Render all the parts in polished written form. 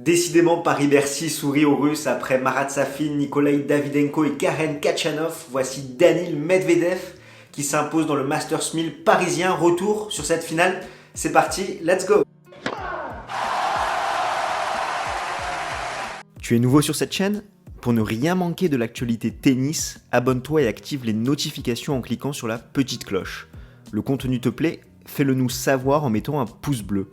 Décidément, Paris-Bercy sourit aux Russes après Marat Safin, Nikolai Davydenko et Karen Khachanov. Voici Daniil Medvedev qui s'impose dans le Masters 1000 parisien. Retour sur cette finale. C'est parti, let's go! Tu es nouveau sur cette chaîne? Pour ne rien manquer de l'actualité tennis, abonne-toi et active les notifications en cliquant sur la petite cloche. Le contenu te plaît? Fais-le nous savoir en mettant un pouce bleu.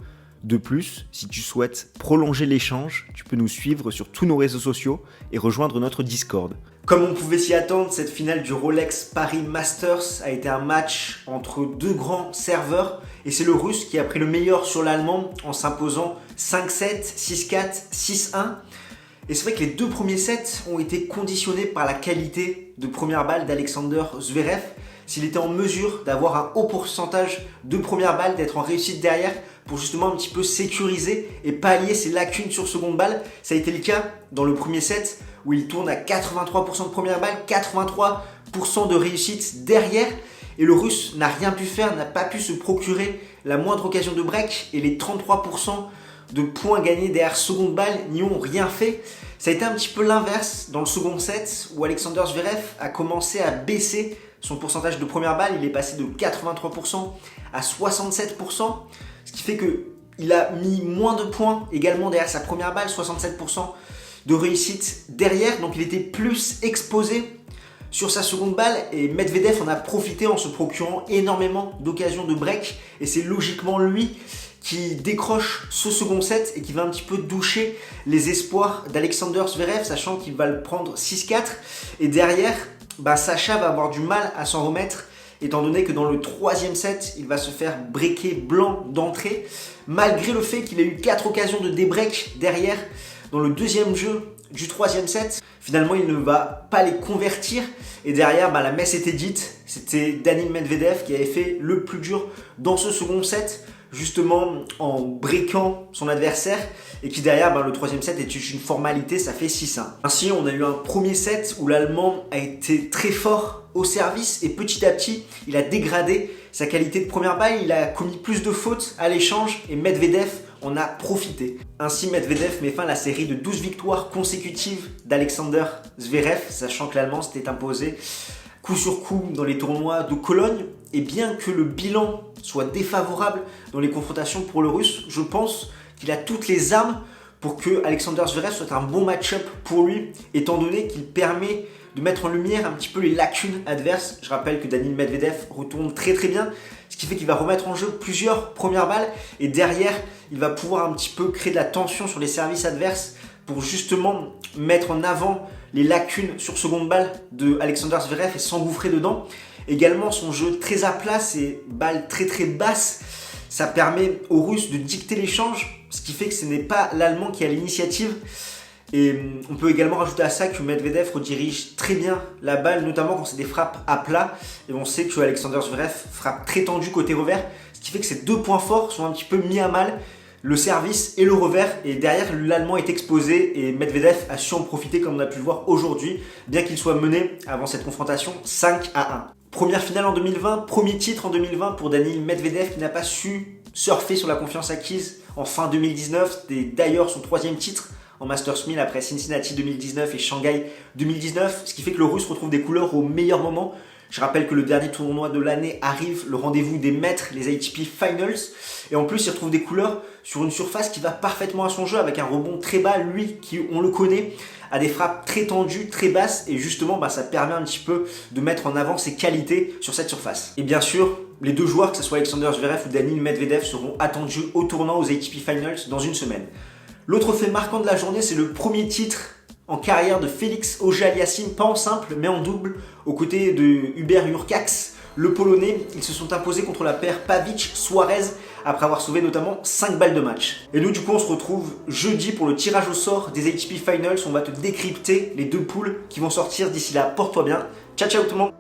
De plus, si tu souhaites prolonger l'échange, tu peux nous suivre sur tous nos réseaux sociaux et rejoindre notre Discord. Comme on pouvait s'y attendre, cette finale du Rolex Paris Masters a été un match entre deux grands serveurs et c'est le Russe qui a pris le meilleur sur l'Allemand en s'imposant 5-7, 6-4, 6-1. Et c'est vrai que les deux premiers sets ont été conditionnés par la qualité de première balle d'Alexander Zverev. S'il était en mesure d'avoir un haut pourcentage de première balle, d'être en réussite derrière pour justement un petit peu sécuriser et pallier ses lacunes sur seconde balle. Ça a été le cas dans le premier set où il tourne à 83% de première balle, 83% de réussite derrière. Et le Russe n'a rien pu faire, n'a pas pu se procurer la moindre occasion de break et les 33% de points gagnés derrière seconde balle n'y ont rien fait. Ça a été un petit peu l'inverse dans le second set où Alexander Zverev a commencé à baisser son pourcentage de première balle. Il est passé de 83% à 67%, ce qui fait qu'il a mis moins de points également derrière sa première balle, 67% de réussite derrière, donc il était plus exposé sur sa seconde balle et Medvedev en a profité en se procurant énormément d'occasions de break et c'est logiquement lui qui décroche ce second set et qui va un petit peu doucher les espoirs d'Alexander Zverev, sachant qu'il va le prendre 6-4 et derrière Sacha va avoir du mal à s'en remettre étant donné que dans le troisième set il va se faire breaker blanc d'entrée malgré le fait qu'il ait eu 4 occasions de débreak derrière dans le deuxième jeu du troisième set. Finalement il ne va pas les convertir et derrière la messe était dite. C'était Daniil Medvedev qui avait fait le plus dur dans ce second set, justement en breakant son adversaire et qui derrière le troisième set est une formalité, ça fait 6-1. Ainsi on a eu un premier set où l'Allemand a été très fort au service et petit à petit il a dégradé sa qualité de première balle, il a commis plus de fautes à l'échange et Medvedev en a profité. Ainsi Medvedev met fin à la série de 12 victoires consécutives d'Alexander Zverev, sachant que l'Allemand s'était imposé coup sur coup dans les tournois de Cologne. Et bien que le bilan soit défavorable dans les confrontations pour le Russe, je pense qu'il a toutes les armes pour que Alexander Zverev soit un bon match-up pour lui, étant donné qu'il permet de mettre en lumière un petit peu les lacunes adverses. Je rappelle que Daniil Medvedev retourne très bien, ce qui fait qu'il va remettre en jeu plusieurs premières balles et derrière il va pouvoir un petit peu créer de la tension sur les services adverses pour justement mettre en avant les lacunes sur seconde balle de Alexander Zverev et s'engouffrer dedans. Également son jeu très à plat, ses balles très basses, ça permet aux Russes de dicter l'échange, ce qui fait que ce n'est pas l'Allemand qui a l'initiative. Et on peut également rajouter à ça que Medvedev redirige très bien la balle, notamment quand c'est des frappes à plat. Et on sait que Alexander Zverev frappe très tendu côté revers, ce qui fait que ces deux points forts sont un petit peu mis à mal, le service et le revers. Et derrière, l'Allemand est exposé et Medvedev a su en profiter comme on a pu le voir aujourd'hui, bien qu'il soit mené avant cette confrontation 5-1. Première finale en 2020, premier titre en 2020 pour Daniil Medvedev qui n'a pas su surfer sur la confiance acquise en fin 2019. C'était d'ailleurs son troisième titre en Masters 1000 après Cincinnati 2019 et Shanghai 2019, ce qui fait que le Russe retrouve des couleurs au meilleur moment. Je rappelle que le dernier tournoi de l'année arrive, le rendez-vous des maîtres, les ATP Finals, et en plus il retrouve des couleurs sur une surface qui va parfaitement à son jeu avec un rebond très bas, lui qui on le connaît a des frappes très tendues, très basses et justement ça permet un petit peu de mettre en avant ses qualités sur cette surface. Et bien sûr, les deux joueurs, que ce soit Alexander Zverev ou Daniil Medvedev, seront attendus au tournant aux ATP Finals dans une semaine. L'autre fait marquant de la journée, c'est le premier titre en carrière de Félix Auger-Aliassime, pas en simple mais en double, aux côtés de Hubert Hurkacz, le Polonais. Ils se sont imposés contre la paire Pavic-Suarez après avoir sauvé notamment 5 balles de match. Et nous du coup on se retrouve jeudi pour le tirage au sort des ATP Finals. On va te décrypter les deux poules qui vont sortir d'ici là. Porte-toi bien. Ciao tout le monde.